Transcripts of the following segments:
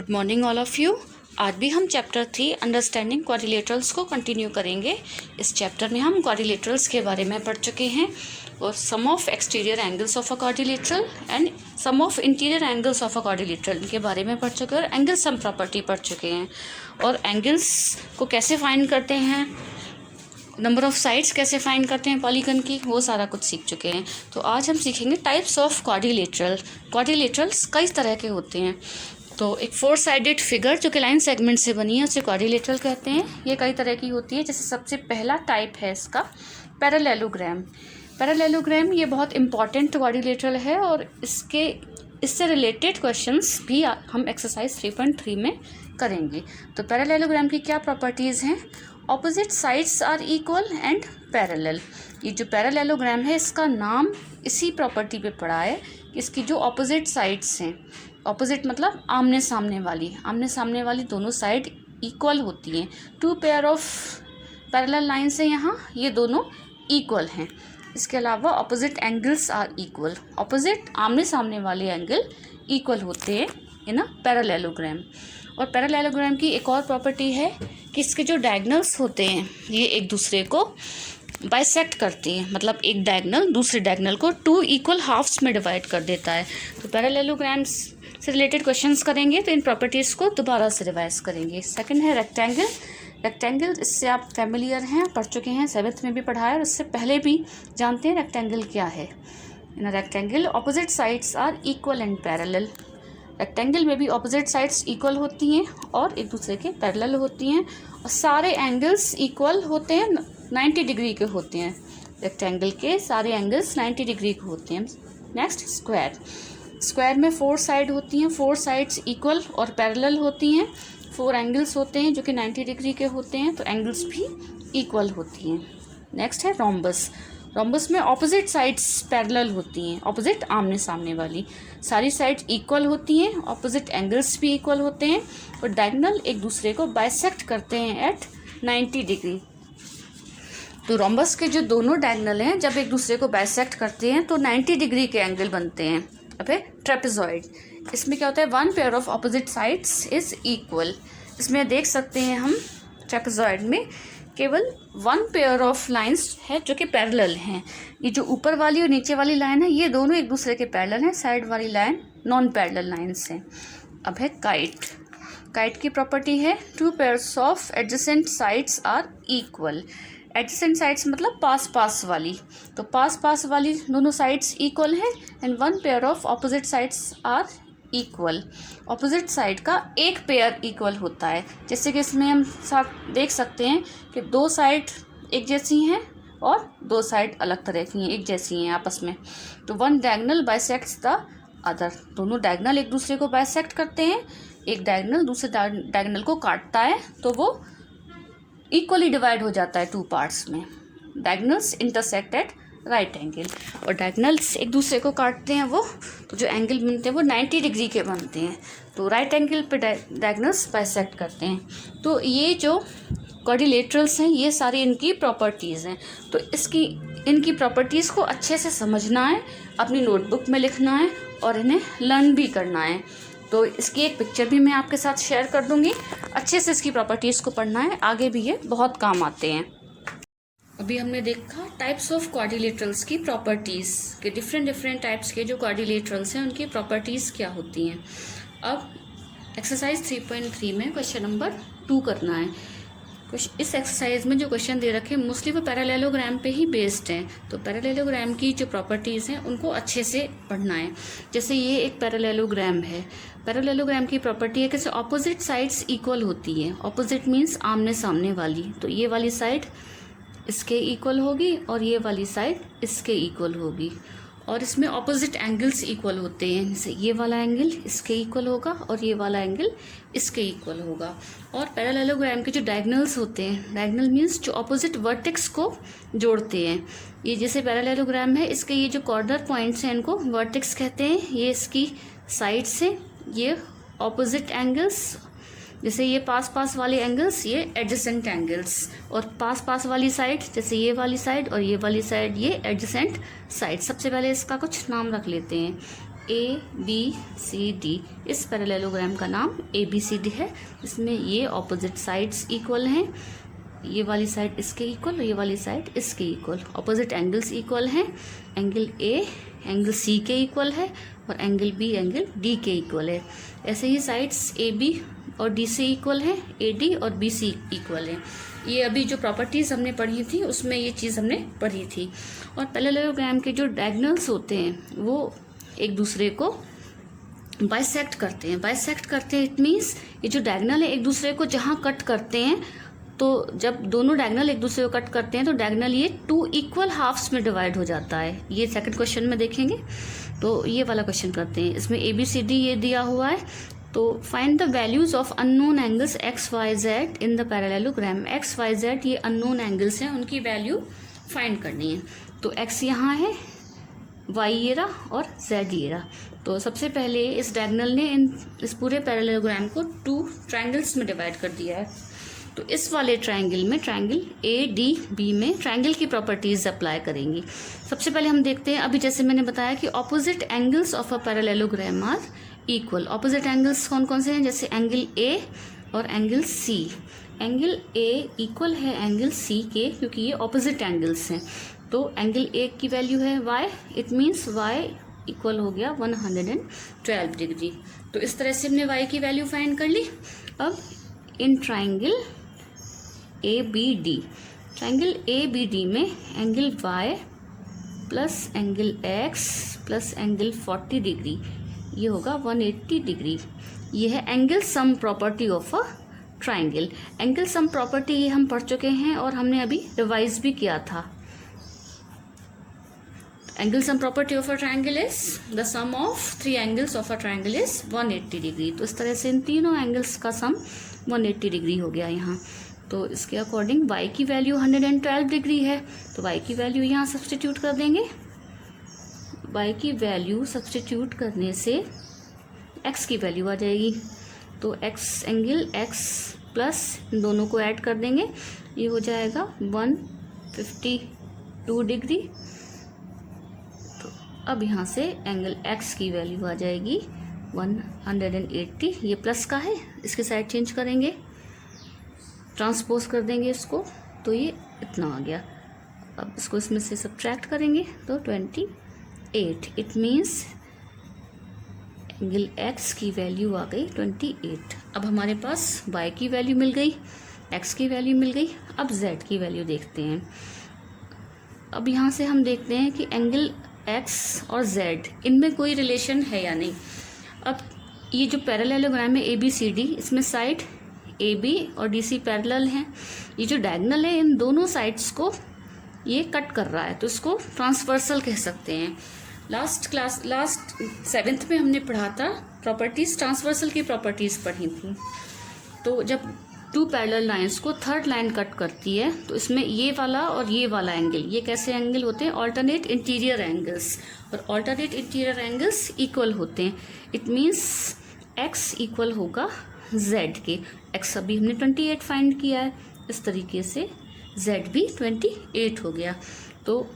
Good morning all of you. आज भी हम चैप्टर 3 अंडरस्टैंडिंग क्वाड्रिलेटरल्स को कंटिन्यू करेंगे। इस चैप्टर में हम क्वाड्रिलेटरल्स के बारे में पढ़ चुके हैं और sum of exterior angles of a quadrilateral and sum of interior angles of a quadrilateral के बारे में पढ़ चुके हैं और एंगल सम प्रॉपर्टी पढ़ चुके हैं और एंगल्स को कैसे फाइंड करते हैं, नंबर ऑफ साइड्स कैसे फाइंड करते हैं पॉलीगन की, वो सारा कुछ सीख चुके हैं। तो आज हम सीखेंगे टाइप्स ऑफ क्वाड्रिलेटरल। क्वाड्रिलेटरल्स कई तरह के होते हैं। तो एक 4 साइडेड फिगर जो कि लाइन सेगमेंट से बनी है उसे क्वाड्रिलेटरल कहते हैं। ये कई तरह की होती है। जैसे सबसे पहला टाइप है इसका पैरेललोग्राम। पैरेललोग्राम ये बहुत इंपॉर्टेंट क्वाड्रिलेटरल है और इससे रिलेटेड क्वेश्चंस भी हम एक्सरसाइज 3.3 में करेंगे। तो पैरेललोग्राम की क्या प्रॉपर्टीज़ हैं? Opposite sides are equal and parallel. ये जो पैरेललोग्राम है इसका नाम इसी प्रॉपर्टी पे पड़ा है कि इसकी जो ऑपोजिट साइड्स हैं, ऑपोजिट मतलब आमने सामने वाली दोनों साइड इक्वल होती हैं। 2 पेयर ऑफ पैरेलल लाइन्स हैं यहाँ, ये दोनों इक्वल हैं। इसके अलावा opposite angles are equal. Opposite आमने सामने वाले एंगल इक्वल होते हैं इन अ पैरेललोग्राम। और पैरेललोग्राम की एक और प्रॉपर्टी है कि इसके जो डायगोनल्स होते हैं ये एक दूसरे को बाइसेक्ट करती हैं, मतलब एक डायगोनल दूसरे डायगोनल को 2 इक्वल हाफ्स में डिवाइड कर देता है। तो पैरेललोग्राम्स से रिलेटेड क्वेश्चंस करेंगे तो इन प्रॉपर्टीज़ को दोबारा से रिवाइज करेंगे। सेकंड है रेक्टेंगल। रेक्टेंगल इससे आप फैमिलियर हैं, पढ़ चुके हैं, 7th में भी पढ़ा है और इससे पहले भी जानते हैं रेक्टेंगल क्या है। In rectangle opposite sides are equal and parallel. Rectangle में भी ऑपोजिट साइड्स इक्वल होती हैं और एक दूसरे के पैरेलल होती हैं और सारे एंगल्स इक्वल होते हैं, 90 डिग्री के होते हैं। रेक्टेंगल के सारे एंगल्स 90 डिग्री के होते हैं। Next square. स्क्वायर में 4 साइड होती हैं, 4 साइड्स इक्वल और पैरेलल होती हैं। 4 एंगल्स होते हैं जो कि 90 डिग्री के होते हैं, तो एंगल्स भी इक्वल होती हैं। नेक्स्ट है रोम्बस। रोम्बस में ऑपोजिट साइड्स पैरेलल होती हैं, ऑपोजिट आमने सामने वाली सारी साइड्स इक्वल होती हैं, ऑपोजिट एंगल्स भी इक्वल होते हैं और डायगोनल एक दूसरे को बाइसेक्ट करते हैं एट 90 डिग्री। तो रोम्बस के जो दोनों डायगोनल हैं जब एक दूसरे को बाइसेक्ट करते हैं तो 90 डिग्री के एंगल बनते हैं। अब है ट्रेपेजॉइड। इसमें क्या होता है, 1 pair of opposite sides is equal. इसमें देख सकते हैं हम ट्रेपेजॉइड में केवल 1 पेयर ऑफ लाइंस है जो कि पैरेलल हैं। ये जो ऊपर वाली और नीचे वाली लाइन है ये दोनों एक दूसरे के पैरेलल हैं, साइड वाली लाइन नॉन पैरेलल लाइंस हैं। अब है काइट। काइट की प्रॉपर्टी है 2 pairs of adjacent sides are equal. Adjacent sides मतलब पास वाली, तो पास वाली दोनों साइड्स इक्वल हैं and 1 pair of opposite sides are equal. Opposite side का एक पेयर इक्वल होता है। जैसे कि इसमें हम साथ देख सकते हैं कि 2 साइड एक जैसी हैं और 2 साइड अलग तरह की हैं, एक जैसी हैं आपस में। तो 1 डायगोनल बाइसेक्ट्स द अदर। दोनों डायगोनल एक दूसरे को बाइसेक्ट करते हैं, एक डायगोनल दूसरे डायगोनल को काटता है तो वो इक्वली डिवाइड हो जाता है 2 पार्ट्स में। Diagonals intersect at right angle. और डायगोनल्स एक दूसरे को काटते हैं वो, तो जो एंगल बनते हैं वो 90 डिग्री के बनते हैं। तो राइट एंगल पे डायगोनल्स बाइसेक्ट करते हैं। तो ये जो क्वाड्रिलेटरल्स हैं ये सारी इनकी प्रॉपर्टीज़ हैं। तो इनकी प्रॉपर्टीज़ को अच्छे से समझना है, अपनी नोटबुक में लिखना है और इन्हें लर्न भी करना है। तो इसकी एक पिक्चर भी मैं आपके साथ शेयर कर दूँगी। अच्छे से इसकी प्रॉपर्टीज़ को पढ़ना है, आगे भी ये बहुत काम आते हैं। अभी हमने देखा टाइप्स ऑफ क्वाड्रिलेटरल्स की प्रॉपर्टीज़ के डिफरेंट टाइप्स के जो क्वाड्रिलेटरल्स हैं उनकी प्रॉपर्टीज़ क्या होती हैं। अब एक्सरसाइज 3.3 में क्वेश्चन नंबर 2 करना है। इस एक्सरसाइज में जो क्वेश्चन दे रखे हैं मोस्टली वो पैरेललोग्राम पे ही बेस्ड हैं। तो पैरेललोग्राम की जो प्रॉपर्टीज़ हैं उनको अच्छे से पढ़ना है। जैसे ये एक पैरेललोग्राम है। पैरेललोग्राम की प्रॉपर्टी है कि ऑपोजिट साइड्स इक्वल होती है। ऑपोजिट मीन्स आमने सामने वाली, तो ये वाली साइड इसके इक्वल होगी और ये वाली साइड इसके इक्वल होगी। और इसमें ऑपोजिट एंगल्स इक्वल होते हैं, जैसे ये वाला एंगल इसके इक्वल होगा और ये वाला एंगल इसके इक्वल होगा। और पैरेललोग्राम के जो डायगोनल्स होते हैं, डायगोनल मीन्स जो ऑपोजिट वर्टेक्स को जोड़ते हैं। ये जैसे पैरेललोग्राम है, इसके ये जो कॉर्नर पॉइंट्स हैं इनको वर्टेक्स कहते हैं। ये इसकी साइड से ये ऑपोजिट एंगल्स, जैसे ये पास वाले एंगल्स ये एडजेसेंट एंगल्स, और पास वाली साइड जैसे ये वाली साइड और ये वाली साइड ये एडजेसेंट साइड। सबसे पहले इसका कुछ नाम रख लेते हैं। ABCD, इस पैरेललोग्राम का नाम ABCD है। इसमें ये ऑपोजिट साइड्स इक्वल हैं, ये वाली साइड इसके इक्वल और ये वाली साइड इसके इक्वल, ऑपोजिट एंगल्स इक्वल हैं। एंगल A एंगल C के इक्वल है और एंगल B एंगल D के इक्वल है। ऐसे ही साइड्स AB और DC इक्वल हैं, AD और BC इक्वल हैं। ये अभी जो प्रॉपर्टीज़ हमने पढ़ी थी उसमें ये चीज़ हमने पढ़ी थी। और पैरेललोग्राम के जो डायगोनल्स होते हैं वो एक दूसरे को बाइसेक्ट करते हैं। इट मीन्स ये जो डायगोनल है एक दूसरे को जहाँ कट करते हैं, तो जब दोनों डायगोनल एक दूसरे को कट करते हैं तो डायगोनल ये 2 इक्वल हाफ्स में डिवाइड हो जाता है। ये सेकंड क्वेश्चन में देखेंगे। तो ये वाला क्वेश्चन करते हैं। इसमें ABCD ये दिया हुआ है। तो find the values of unknown angles XYZ in the parallelogram. XYZ ये अननोन एंगल्स हैं, उनकी वैल्यू फाइंड करनी है। तो X यहाँ है, Y ये रहा और Z ये रहा। तो सबसे पहले इस डायगोनल ने इस पूरे पैरेललोग्राम को 2 ट्रायंगल्स में डिवाइड कर दिया है। तो इस वाले ट्रायंगल में, ट्रायंगल ADB में ट्रायंगल की प्रॉपर्टीज अप्लाई करेंगी। सबसे पहले हम देखते हैं, अभी जैसे मैंने बताया कि opposite angles of a parallelogram are equal. Opposite angles कौन कौन से हैं? जैसे एंगल A और angle C। Angle A equal है एंगल C के, क्योंकि ये ऑपोजिट एंगल्स हैं। तो एंगल A की वैल्यू है Y, it means Y equal हो गया 112 डिग्री। तो इस तरह से हमने Y की वैल्यू फाइंड कर ली। अब इन ट्राइंगल ABD में angle Y plus angle X plus angle 40 degree, ये होगा 180 डिग्री। ये है angle sum property of a triangle. Angle sum property ये हम पढ़ चुके हैं और हमने अभी रिवाइज भी किया था। Angle sum property of a triangle is the sum of 3 angles of a triangle is 180 degree. तो इस तरह से इन तीनों एंगल्स का सम 180 डिग्री हो गया यहाँ। तो इसके अकॉर्डिंग Y की वैल्यू 112 डिग्री है। तो Y की वैल्यू यहाँ सब्सटीट्यूट कर देंगे। Y की वैल्यू सब्सटीट्यूट करने से X की वैल्यू आ जाएगी। तो X एंगल X प्लस इन दोनों को ऐड कर देंगे, ये हो जाएगा 152 डिग्री। तो अब यहाँ से एंगल X की वैल्यू आ जाएगी 180। ये प्लस का है, इसके साइड चेंज करेंगे, ट्रांसपोज कर देंगे इसको, तो ये इतना आ गया। अब इसको इसमें से सब्ट्रैक्ट करेंगे तो 28। इट मीन्स एंगल X की वैल्यू आ गई 28। अब हमारे पास Y की वैल्यू मिल गई, X की वैल्यू मिल गई। अब Z की वैल्यू देखते हैं। अब यहाँ से हम देखते हैं कि एंगल X और Z इनमें कोई रिलेशन है या नहीं। अब ये जो पैरेललोग्राम है ABCD, इसमें साइड AB और DC पैरेलल हैं। ये जो डायगोनल है इन दोनों साइड्स को ये कट कर रहा है, तो इसको ट्रांसवर्सल कह सकते हैं। लास्ट 7th में हमने पढ़ा था प्रॉपर्टीज, ट्रांसवर्सल की प्रॉपर्टीज पढ़ी थी। तो जब 2 पैरेलल लाइंस को थर्ड लाइन कट करती है तो इसमें ये वाला और ये वाला एंगल, ये कैसे एंगल होते हैं? Alternate interior angles. और ऑल्टरनेट इंटीरियर एंगल्स इक्वल होते हैं। इट मीन्स X इक्वल होगा Z के। X अभी हमने 28 फाइंड किया है, इस तरीके से Z भी 28 हो गया। तो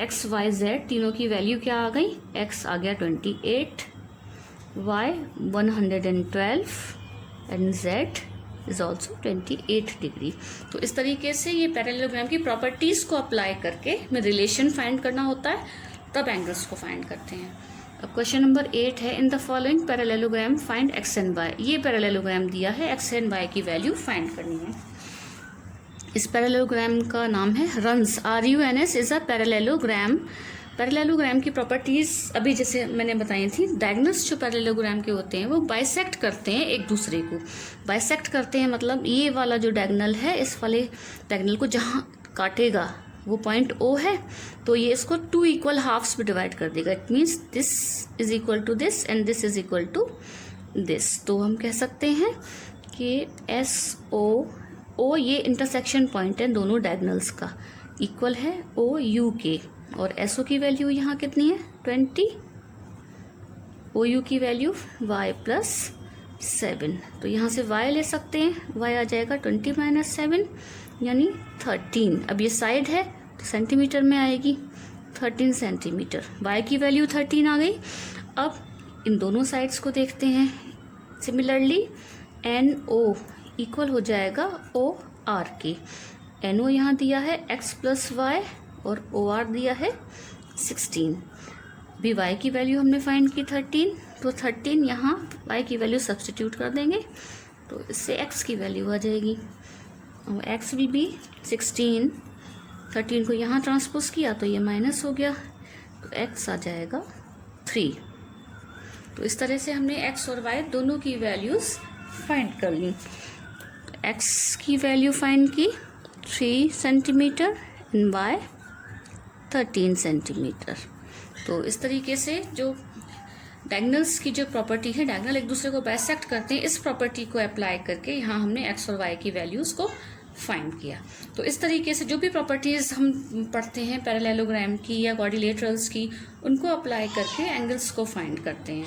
X Y Z तीनों की वैल्यू क्या आ गई? X आ गया 28, Y 112 and Z is also 28 degree. तो इस तरीके से ये पैरेललोग्राम की प्रॉपर्टीज़ को अप्लाई करके में रिलेशन फाइंड करना होता है, तब एंगल्स को फाइंड करते हैं। अब क्वेश्चन नंबर 8 है, in the following parallelogram find X and Y। ये पैरेललोग्राम दिया है, X एंड Y की वैल्यू फाइंड करनी है। इस पैरेललोग्राम का नाम है runs, RUNS is a parallelogram. Parallelogram की प्रॉपर्टीज़ अभी जैसे मैंने बताई थी, डायगोनल्स जो पैरेललोग्राम के होते हैं वो बाइसेक्ट करते हैं एक दूसरे को। बाइसेक्ट करते हैं मतलब ये वाला जो डायगोनल है इस वाले डायगोनल को जहाँ काटेगा वो पॉइंट O है, तो ये इसको 2 इक्वल हाफ्स में डिवाइड कर देगा। It means this is equal to this and this is equal to this. तो हम कह सकते हैं कि O ये इंटरसेक्शन पॉइंट है दोनों डायगोनल्स का, इक्वल है OU के। और SO की वैल्यू यहाँ कितनी है? 20। OU की वैल्यू Y प्लस 7। तो यहाँ से Y ले सकते हैं, Y आ जाएगा 20 माइनस 7 यानी 13। अब ये साइड है तो सेंटीमीटर में आएगी, 13 सेंटीमीटर। y की वैल्यू 13 आ गई। अब इन दोनों साइड्स को देखते हैं। सिमिलरली NO इक्वल हो जाएगा OR के। NO यहाँ दिया है x प्लस वाई और OR दिया है 16। अभी y की वैल्यू हमने फाइंड की 13, तो 13 यहाँ y की वैल्यू सब्सटीट्यूट कर देंगे तो इससे x की वैल्यू आ जाएगी और x विल बी 16। 13 को यहाँ ट्रांसपोज किया तो ये माइनस हो गया तो x आ जाएगा 3। तो इस तरह से हमने x और y दोनों की वैल्यूज़ फाइंड कर ली। x की वैल्यू फाइंड की 3 सेंटीमीटर एंड y 13 सेंटीमीटर। तो इस तरीके से जो डायगोनल्स की जो प्रॉपर्टी है, डायगोनल एक दूसरे को बाइसेक्ट करते हैं, इस प्रॉपर्टी को अप्लाई करके यहाँ हमने x और y की वैल्यूज़ को फाइंड किया। तो इस तरीके से जो भी प्रॉपर्टीज़ हम पढ़ते हैं पैरेललोग्राम की या क्वाड्रिलेटरल्स की, उनको अप्लाई करके एंगल्स को फाइंड करते हैं।